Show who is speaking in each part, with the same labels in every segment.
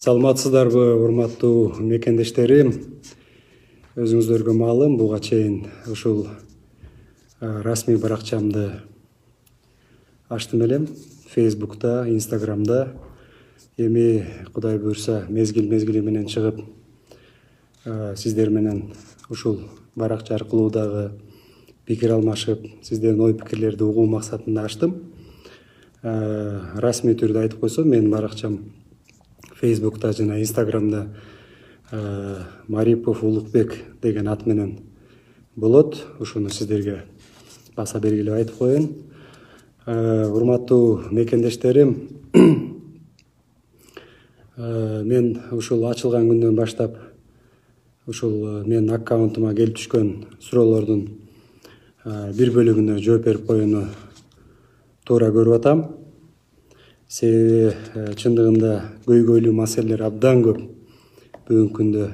Speaker 1: Саламатсыздарбы, урматтуу мекендештерим. Өзүңүздөргө маалым, буга чейин ушул расмий баракчамды ачтым элем. Facebook'ta, Instagram'da. Эми Кудай буйрса, мезгил менен чыгып, сиздер менен ушул баракча аркылуу дагы пикир алмашып, сиздердин ой пикирлерди угуу максатында ачтым. Расмий түрдө айтып койсом, менин баракчам Facebook'ta жана Instagram'da Марипов Улукбек деген ат менен болот. Ушуну сиздерге баса белгилеп айтып коеюн. Урматтуу мекендештерим, мен ушул ачылган күндөн баштап ушул менин аккаунтума келип түшкөн суроолордун бир бөлүгүнө жооп берип коюуну туура көрүп атам. Себеби чындыгында көйгөйлүү маселелер абдан көп. Бүгүнкү күндө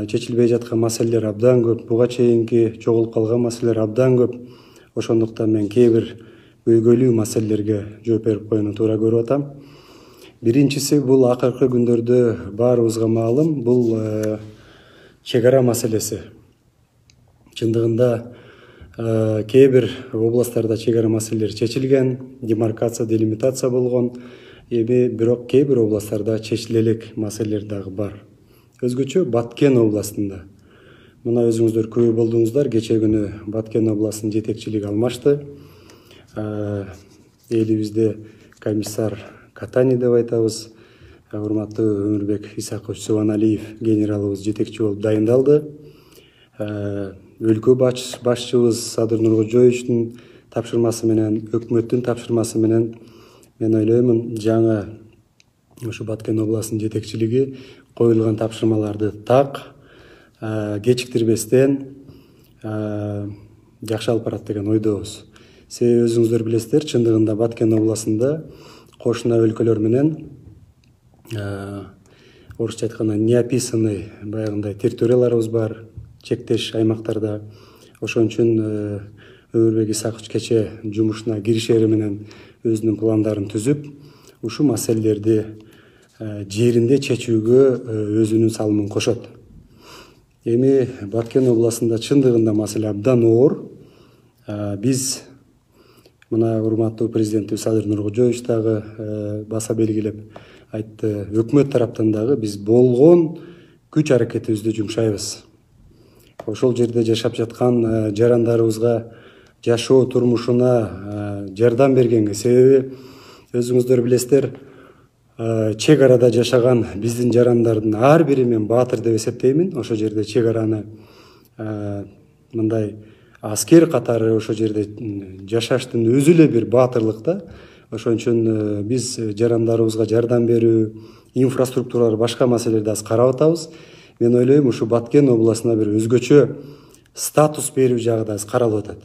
Speaker 1: чечилбей жаткан маселелер абдан көп. Буга чейинки жоголуп калган маселелер абдан көп. Ошондуктан мен кээ бир көйгөйлүү маселелерге жооп берип коюуну туура көрүп атам. Биринчиси бул акыркы күндөрдө баарыбызга маалым, бул чек ара маселеси. Чындыгында кээ бир областтарда чек ара маселелери чечилген, демаркация, делимитация болгон. Эми бирок кээ бир областтарда чечиле элек маселелер дагы бар. Өзгөчө Баткен областында. Мына өзүңүздөр күбө болдуңуздар, кече күнү Баткен областынын жетекчилиги алмашты. Элибизде комиссар Катани деп айтабыз, урматтуу Өмүрбек Исакович Субаналиев генералыбыз жетекчи болуп дайындалды. Өлкө башчыбыз Садыр Нуркожоевичтин тапшырмасы менен, өкмөттүн тапшырмасы менен, мен ойлоймун, жаңы ушу Баткен областынын жетекчилиги коюлган тапшырмаларды так, кечиктирбестен жакшы алып барат деген ойдобуз. Себеби өзүңүздөр билесиздер, чындыгында Баткен областында кошуна өлкөлөр менен орусча айтканда неописанный баягындай территорияларыбыз бар, чектеш аймактарда. Ошон үчүн Өмүрбек Исакович кече жумушуна киришери менен өзүнүн пландарын түзүп, ушу маселелерди жеринде чечүүгө өзүнүн салымын кошот. Эми Баткен областында чындыгында маселе абдан оор. Биз мына урматтуу президентибиз Садыр Нуркожоевич дагы баса белгилеп айтты, өкмөт тараптан дагы биз болгон күч аракетибизди жумшайбыз. Ошол жерде жашап жаткан жарандарыбызга жашоо турмушуна жардам бергенге, себеби өзүңүздөр билесиздер, чек арада жашаган биздин жарандардын ар бири мен баатыр деп эсептеймин. Ошол жерде чек араны мындай аскер катары ошол жерде жашаштын өзү эле бир баатырлык да. Ошон үчүн биз жарандарыбызга жардам берүү, инфраструктуралар, башка маселелерди аз карап атабыз. Мен ойлойм, ушу Баткен областына бир өзгөчө статус берүү жагы да каралып атат.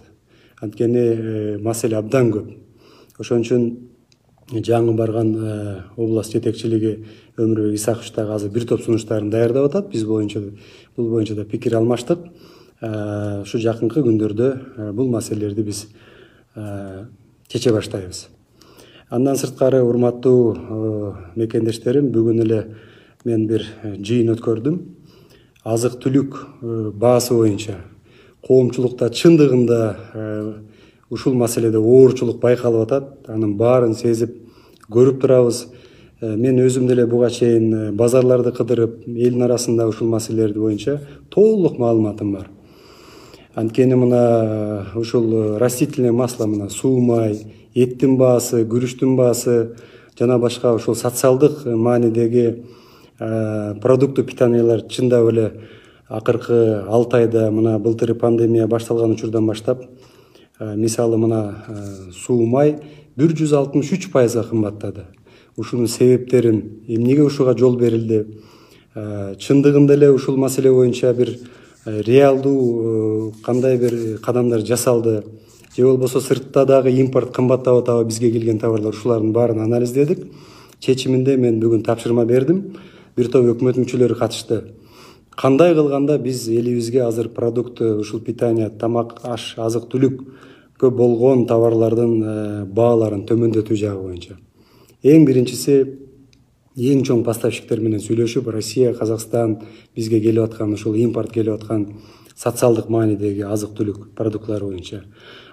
Speaker 1: Анткени маселе абдан көп. Ошон үчүн жаңы барган област жетекчилиги Өмүрбек Исакович дагы азыр бир топ сунуштарын даярдап атат. Биз бул боюнча да пикир алмаштык. Ушу жакынкы күндөрдө бул маселелерди биз чече баштайбыз. Андан сырткары, урматтуу мекендештерим, бүгүн эле мен бир жыйын өткөрдүм. Азык-түлүк баасы боюнча коомчулукта чындыгында ушул маселеде оорчулук байкалып атат. Анын баарын сезип, көрүп турабыз. Мен өзүм деле буга чейин базарларды кыдырып, элдин арасында ушул маселелер боюнча толук маалыматым бар. Анткени мына ушул растительное масло, мына суу май, эттин баасы, күрүчтүн баасы жана башка ушул социалдык маанидеги продукты питаниялар чындап эле акыркы 6 айда, мына былтыр пандемия башталган учурдан баштап, мисалы мына суу май 163% кымбаттады. Ушунун себептерин, эмнеге ушуга жол берилди? Чындыгында эле ушул маселе боюнча бир реалдуу кандай бир кадамдар жасалды? Же болбосо сыртта дагы импорт кымбаттап атабы, бизге келген товарлар? Ушулардын баарын анализдедик. Чечиминде мен бүгүн тапшырма бердим. Бир топ өкмөт мүчөлөрү катышты. Кандай кылганда биз элибизге азыр продукты, ушул питание, тамак, аш, азык-түлүккө болгон товарлардын бааларын төмөндөтүү жагы боюнча. Эң биринчиси эң чоң поставщиктер менен сүйлөшүп, Россия, Казакстан бизге келип аткан ушул импорт келип аткан социалдык маанидеги азык-түлүк продуктлары боюнча.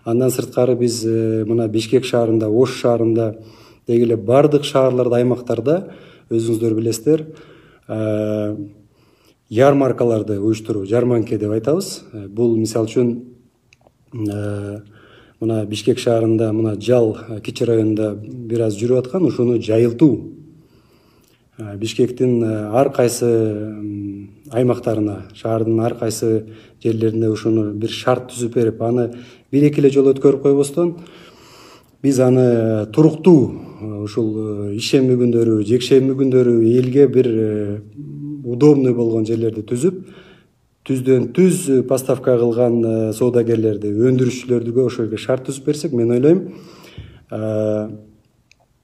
Speaker 1: Андан сырткары биз мына Бишкек шаарында, Ош шаарында деги эле бардык шаарларда, аймактарда өзүңүздөр билесиздер, ярмаркаларды уюштуруу, жарманке деп айтабыз. Бул мисалы үчүн мына Бишкек шаарында, мына Жал кичи районунда бир аз жүрүп аткан, ушуну жайылтуу. Бишкектин ар кайсы аймактарына, шаардын ар кайсы жерлеринде ушуну бир шарт түзүп берип, аны бир-эки эле жолу өткөрүп койбостон, биз аны туруктуу ушул ишемби күндөрү, жекшемби күндөрү элге бир удобный болгон жерлерди түзүп, түздөн түз поставка кылган соодагерлерди, өндүрүшчүлөргө ошого шарт түзүп берсек, мен ойлойм,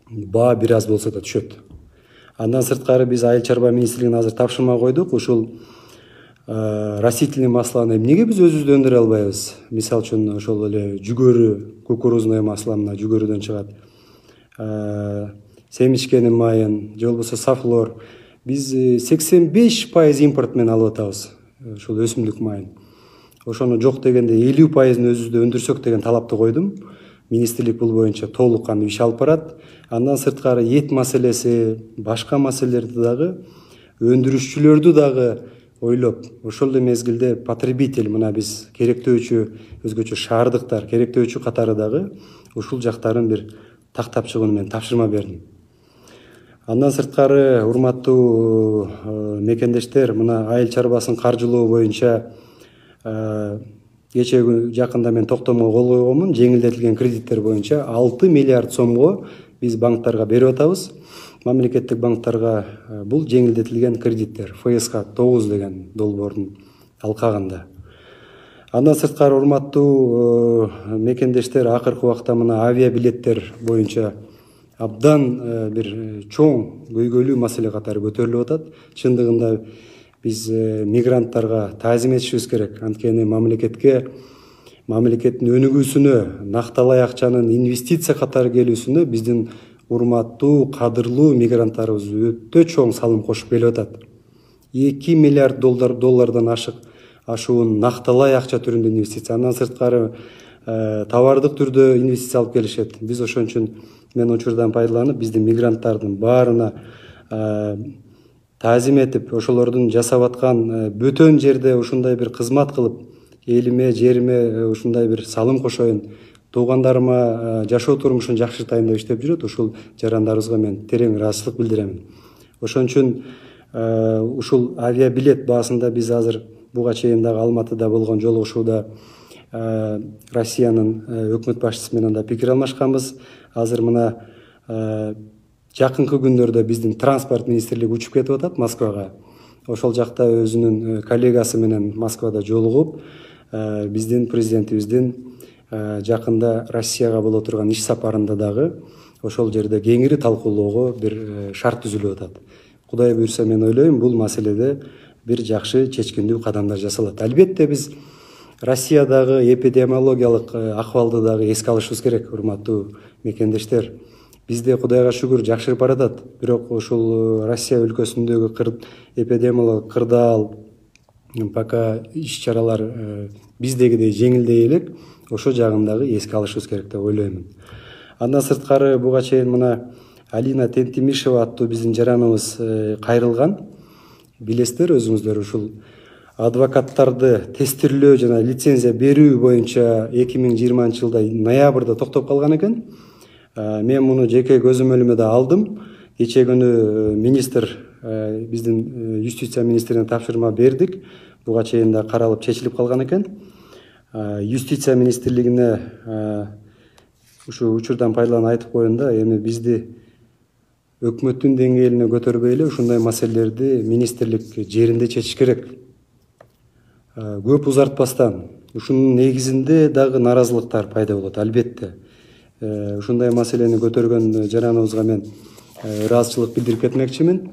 Speaker 1: баа бир аз болсо да түшөт. Андан сырткары биз Айыл чарба министрлигине азыр тапшырма койдук. Ушул растительный маслону эмнеге биз өзүбүз өндүрө албайбыз? Мисалы үчүн ошол эле жүгөрү, кукурузный масло мына жүгөрүдөн чыгат. Семичкенин майын, же болбосо сафлор. Биз 85% импорт менен алып атабыз. Ушул өсүмдүк майын. Ошону жок дегенде 50%-ын өзүбүздө өндүрсөк деген талапты койдум. Министрлик бул боюнча толук кандуу иш алып барат. Андан сырткары эт маселеси, башка маселелерди дагы, өндүрүшчүлөрдү дагы ойлоп, ошол эле мезгилде потребитель, мына биз керектөөчү, өзгөчө шаардыктар керектөөчү катары дагы ушул жактарын бир тактап чыгууну мен тапшырма бердим. Андан сырткары, урматтуу мекендештер, мына айыл чарбасын каржылоо боюнча кече жакында мен токтомго кол койгонмун. Жеңилдетилген кредиттер боюнча 6 миллиард сомго биз банктарга берип атабыз. Мамлекеттик банктарга бул жеңилдетилген кредиттер, ФСК 9 деген долбоордун алкагында. Андан сырткары, урматтуу мекендештер, акыркы убакта мына авиабилеттер боюнча абдан бир чоң көйгөйлүү маселе катары көтөрүлүп атат. Чындыгында биз мигранттарга таазим этишибиз керек. Анткени мамлекеттин өнүгүүсүнө, накталай акчанын инвестиция катары келүүсүнө биздин урматтуу, кадырлуу мигранттарыбыз өтө чоң салым кошуп келип атат. 2 миллиард доллардан ашуун накталай акча түрүндө инвестиция. Андан сырткары товардык түрдө инвестиция алып келишет. Биз ошон үчүн мен учурдан пайдаланып, биздин мигранттардын баарына таазим этип, ошолордун жасап аткан бөтөн жерде ушундай бир кызмат кылып, элиме, жериме ушундай бир салым кошоюн, туугандарыма жашоо турмушун жакшыртайын деп иштеп жүрөт. Ушул жарандарыбызга мен терең ыраазычылык билдирем. Ошон үчүн ушул авиабилет баасында биз азыр буга чейин дагы Алматыда болгон жолугушууда Россиянын өкмөт башчысы менен да пикир алмашканбыз. Азыр мына жакынкы күндөрдө биздин транспорт министрлиги учуп кетип атат Москвага. Ошол жакта өзүнүн коллегасы менен Москвада жолугуп, биздин президентибиздин жакында Россияга боло турган иш сапарында дагы ошол жерде кеңири талкуулоого бир шарт түзүлүп атат. Кудай буйрса, мен ойлойм, бул маселеде бир жакшы чечкиндүү кадамдар жасалат. Албетте биз Россиядагы эпидемиологиялык акыбалды дагы эске алышыбыз керек, урматтуу мекендештер. Бизде Кудайга шүгүр жакшырып баратат. Бирок ушул Россия өлкөсүндөгү эпидемиологиялык кырдаал, пока иш-чаралар биздегидей жеңилдей элек, ошо жагын дагы эске алышыбыз керек деп ойлоймун. Андан сырткары, буга чейин мына Алина Тентимишева аттуу биздин жараныбыз кайрылган. Билесиздер өзүңүздөр, ушул адвокаттарды тестирлөө жана лицензия берүү боюнча 2020-жылда ноябрда токтоп калган экен. Мен муну жеке көзөмөлүмө да алдым. Кечээ күнү министр, биздин юстиция министрине тапшырма бердик. Буга чейин да каралып чечилип калган экен. Юстиция министрлигине ушу учурдан пайдаланып айтып коеюн да, эми бизди өкмөттүн деңгээлине көтөрбөй эле ушундай маселелерди министрлик жеринде чечиш керек. Көп узартпастан, ушунун негизинде дагы наразылыктар пайда болот, албетте. Ушундай маселени көтөргөн жараныбызга мен ыраазычылык билдирип кетмекчимин.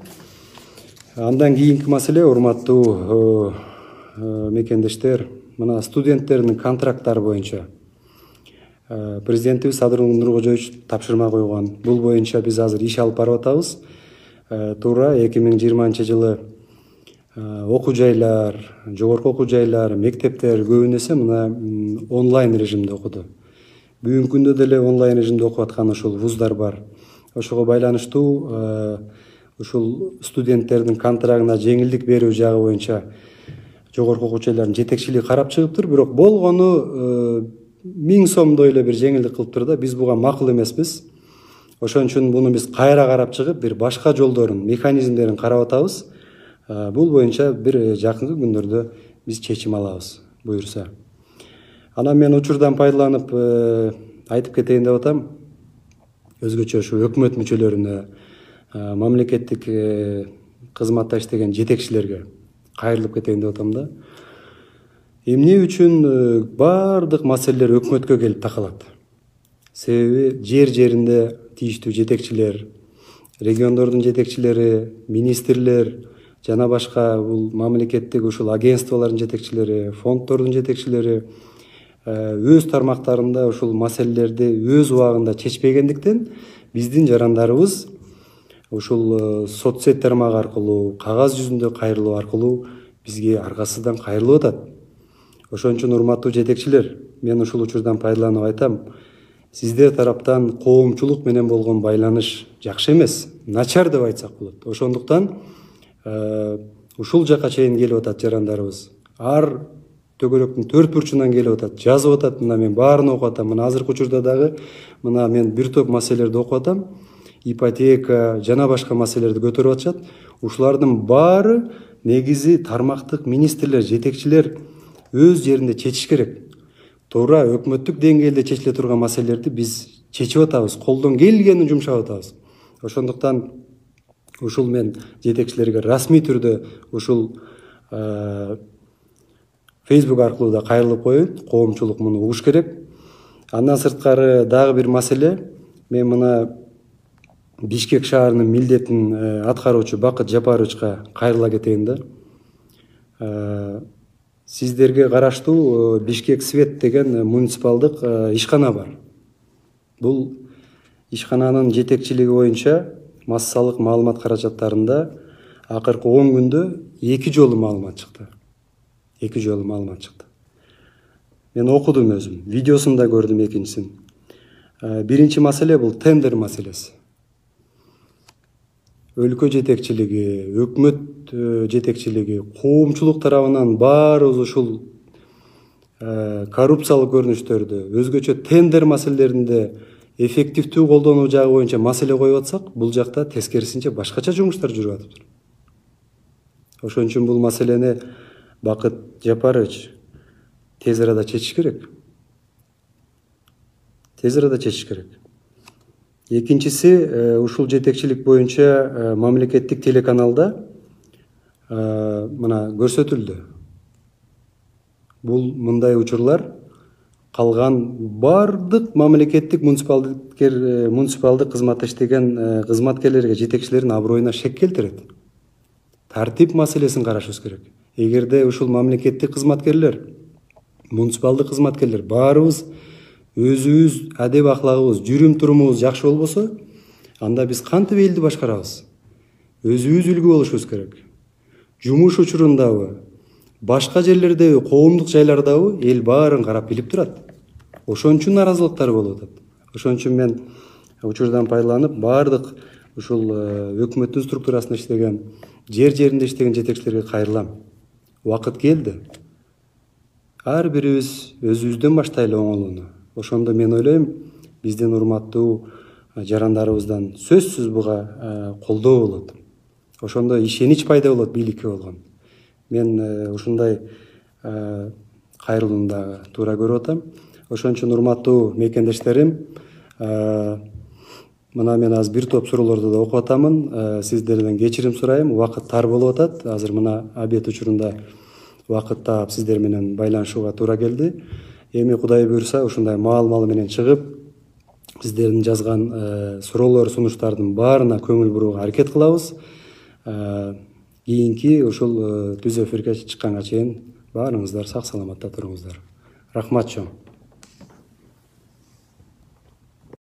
Speaker 1: Андан кийинки маселе, урматтуу мекендештер, мына студенттердин контракттары боюнча президентибиз Садыр Нуркожоевич тапшырма койгон. Бул боюнча биз азыр иш алып барып атабыз. туура 2020 жылы окуу жайлар, жогорку окуу жайлар, мектептер көбүн эсе мына онлайн режимде окуду. Бүгүнкү күндө деле онлайн режимде окуп аткан ушул вуздар бар. Ошого байланыштуу ушул студенттердин контрагына жеңилдик берүү жагы боюнча жогорку окуу жайлардын жетекчилиги карап чыгыптыр. Бирок болгону 1000 сомдой эле бир жеңилдик кылыптыр да, биз буга макул эмеспиз. Ошон үчүн буну биз кайра карап чыгып, бир башка жолдорун, механизмдерин карап атабыз. Бул боюнча бир жакынкы күндөрдө биз чечим алабыз, буюрса. Анан мен учурдан пайдаланып айтып кетейин деп атам. Өзгөчө ушу өкмөт мүчөлөрүнө, мамлекеттик кызматта иштеген жетекчилерге кайрылып кетейин деп атам да. Эмне үчүн бардык маселелер өкмөткө келип такалат? Себеби жер жеринде тийиштүү жетекчилер, региондордун жетекчилери, министрлер жана башка бул мамлекеттик ушул агентстволордун жетекчилери, фонддордун жетекчилери өз тармактарында ушул маселелерди өз убагында чечпегендиктен биздин жарандарыбыз ушул соцсет тармагы аркылуу, кагаз жүзүндө кайрылуу аркылуу бизге аргасыздан кайрылып атат. Ошон үчүн урматтуу жетекчилер, мен ушул учурдан пайдаланып айтам, сиздер тараптан коомчулук менен болгон байланыш жакшы эмес, начар деп айтсак болот. Ошондуктан ушул жака чейин келип атат жарандарыбыз. Ар төгөрөктүн төрт бурчунан келип атат, жазып атат. Мына мен баарын окуп атам. Мына азыркы учурда дагы мына мен бир топ маселелерди окуп атам. Ипотека жана башка маселелерди көтөрүп атышат. Ушулардын баары негизи тармактык министрлер, жетекчилер өз жеринде чечиш керек. Туура өкмөттүк деңгээлде чечиле турган маселелерди биз чечип атабыз, колдон келгенин жумшап атабыз. Ошондуктан ушул мен жетекчилерге расмий түрдө ушул Facebook аркылуу да кайрылып коеюн, коомчулук муну угуш керек. Андан сырткары дагы бир маселе, мен мына Бишкек шаарынын милдетин аткаруучу Бакыт Жапаровичка кайрыла кетейин да. Сиздерге караштуу Бишкек Свет деген муниципалдык ишкана бар. Бул ишкананын жетекчилиги боюнча массалык маалымат каражаттарында акыркы 10 күндө 2 жолу маалымат чыкты. 2 жолу маалымат чыкты. Мен окудум өзүм, видеосун да көрдүм экинчисин. Биринчи маселе бул тендер маселеси. Өлкө жетекчилиги, өкмөт жетекчилиги, коомчулук тарабынан баарыбыз ушул коррупциялык көрүнүштөрдү, өзгөчө тендер маселелеринде эффективдүү колдонуу жагы боюнча маселе коюп атсак, бул жакта тескерисинче башкача жумуштар жүрүп атыптыр. Ошон үчүн бул маселени Бакыт Жапарович тез арада чечиш керек. Тез арада чечиш керек. Экинчиси, ушул жетекчилик боюнча мамлекеттик телеканалда мына көрсөтүлдү. Бул мындай учурлар калган бардык мамлекеттик муниципалдык кызматта иштеген кызматкерлерге, жетекчилердин аброюна шек келтирет. Тартип маселесин карашыбыз керек. Эгерде ушул мамлекеттик кызматкерлер, муниципалдык кызматкерлер баарыбыз өзүбүз адеп аклагыбыз, жүрүм турумубуз жакшы болбосо, анда биз кантип элди башкарабыз? Өзүбүз үлгү болушубуз керек. Жумуш учурундабы, башка жерлердеби, коомдук жайлардабы эл баарын карап билип турат. Ошон үчүн наразылыктар болуп атат. Ошон үчүн мен учурдан пайдаланып бардык ушул өкмөттүн структурасында иштеген, жер жеринде иштеген жетекчилерге кайрылам. Убакыт келди. Ар бирибиз өзүбүздөн баштайлы оңолууну. Ошондо мен ойлойм, биздин урматтуу жарандарыбыздан сөзсүз буга колдоо болот. Ошондо ишенич пайда болот бийликке болгон. Мен ушундай кайрылууну дагы туура көрүп атам. Ошон үчүн урматтуу мекендештерим, мына мен азыр бир топ суроолорду да окуп атамын. Сиздерден кечирим сурайм. Убакыт тар болуп атат. Азыр мына обед учурунда убакыт таап сиздер менен байланышууга туура келди. Эми Кудай буйрса ушундай маал менен чыгып, сиздердин жазган суроолор, сунуштардын баарына көңүл бурууга аракет кылабыз. Кийинки ушул түз эфирге чыкканга чейин баарыңыздар сак саламатта туруңуздар. Рахмат чоң.